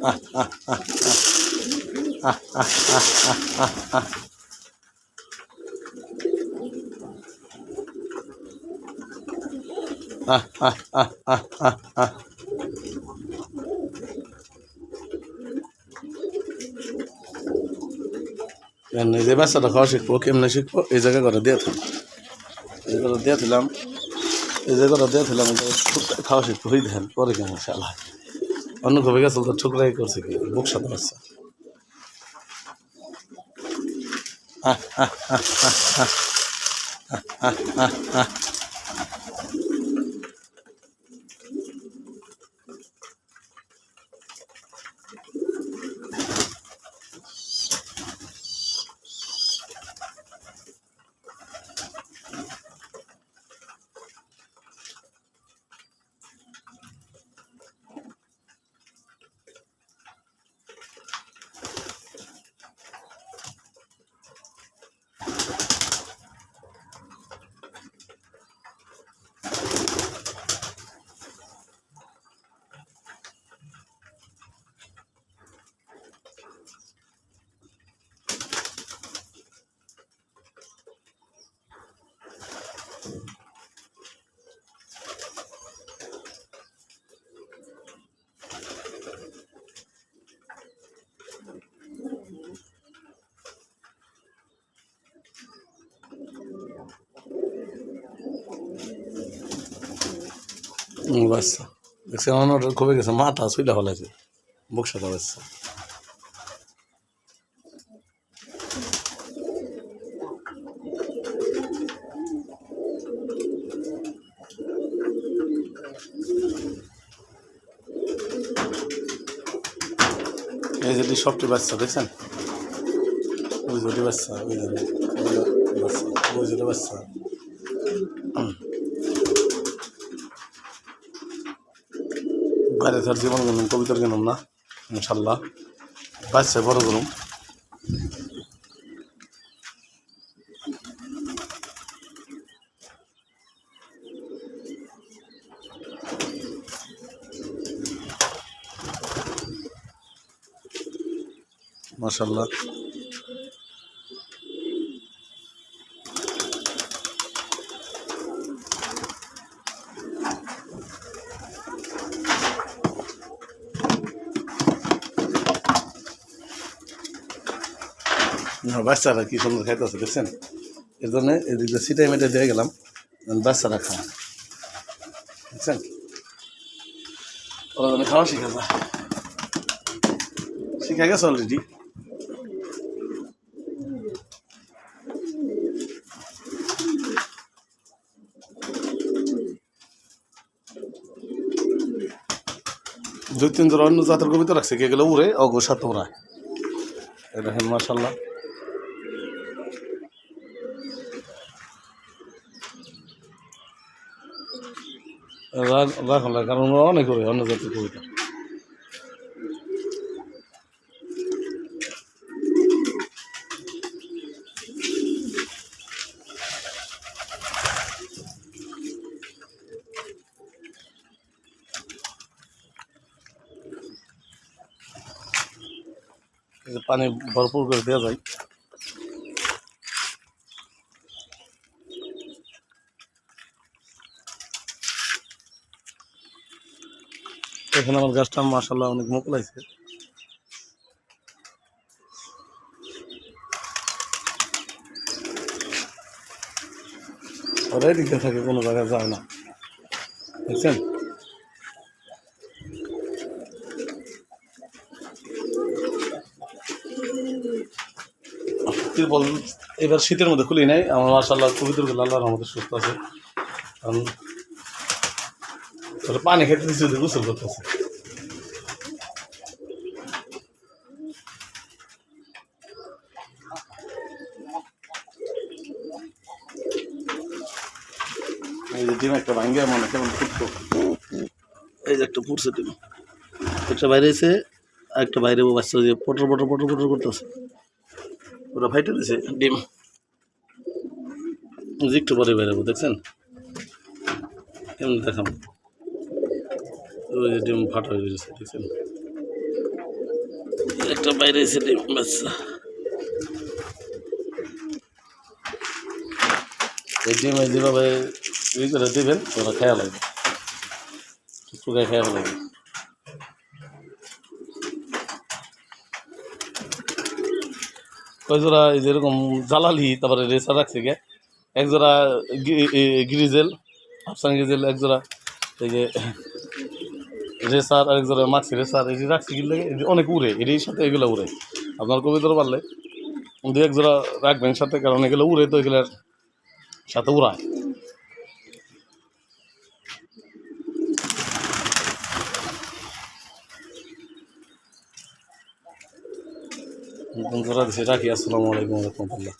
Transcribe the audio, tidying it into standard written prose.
আহ আহ আহ আহ আহ আহ আহ আহ আহ আহ আহ আহ আহ আহ এই যে বাচ্চাটা খাওয়া শিখবো কেমনে শিখবো এই জায়গা করে দিয়ে থাম এই করে দিয়ে দিলাম এই যে করে দিয়ে দিলাম খাওয়া শিখবো হই দেন পরে কেন শালা অন্য কবে গেছিল তো ঠুকরাই করছে কি বুক সাথে বাচ্চা আহ আহ আহ আহ আহ আহ আহ বাচ্চা দেখছি আমার কবে গেছে মাথা শুইলা ফেলাইছে বুক সাথে বাচ্চা এই যে সবটি বাচ্চা দেখছেন ওই জটি বাচ্চা ওই বাচ্চা ওই জটি বাচ্চা বাইরে তার জীবন গেলাম কবিতার গেলাম না ইনশাল্লাহ বাচ্চা বড় করুম মাশাল্লাহ বাচ্চারা কি সুন্দর খাইতেছে দেখছেন এর জন্য এদিকে সিটাই মেটে দিয়ে গেলাম বাচ্চারা খাওয়া বুঝছেন ওরা জন্য খাওয়া শিখে যা শিখে গেছে অলরেডি দুই তিন জন অন্য জাতের কবিতা রাখছে কে গেলে উড়ে অগো সাথে ওরায় এই দেখেন মাশাল্লাহ রাখুন কারণ ওরা অনেক করে অন্য জাতের কবিতা পানি ভরপুর করে দেওয়া যায় এখানে আমার গাছটা মাশাল্লাহ অনেক মোকলাইছে ওরাই দিকে থাকে কোনো জায়গায় যায় না দেখছেন বল এবার শীতের মধ্যে খুলি নাই আমার মাশাল্লাহ কবিতাগুলো আল্লাহর আমাদের সুস্থ আছে কারণ পানি খেতে দিচ্ছে গোসল করতেছে এই যে ডিম একটা ভাঙ্গে মনে কেমন ফুটতো এই যে একটা ফুটছে ডিম একটা বাইরে এসে একটা বাইরে বাচ্চা যে পটর পটর পটর পটর করতেছে ওরা ফাইটে দিয়েছে ডিম একটু পরে বেরোবো দেখছেন কেমন দেখাম ওই যে ডিম ফাটা হয়ে গেছে দেখছেন একটা বাইরে এসে ডিম বাচ্চা। এই ডিমে যেভাবে ই করে দেবেন ওরা খেয়া লাগবে, চুকায় খেয়া লাগবে। কয় জোড়া এই যেরকম জালালি, তারপরে রেসার রাখছে গে, এক জোড়া গ্রিজেল, আফসান গ্রিজেল, এক জোড়া এই যে রেসার, আরেক জোড়া মাক্সি রেসার, এই যে রাখছি কিনলে অনেক উড়ে, এর সাথে এগুলো উড়ে। আপনার কবিতর পারলে দু এক জোড়া রাখবেন সাথে, কারণ এগুলো উড়ে তো এগুলোর সাথে উড়ায়। জোড়া দিচ্ছে রাখি। আসসালামু আলাইকুম রহমতুল্লাহ।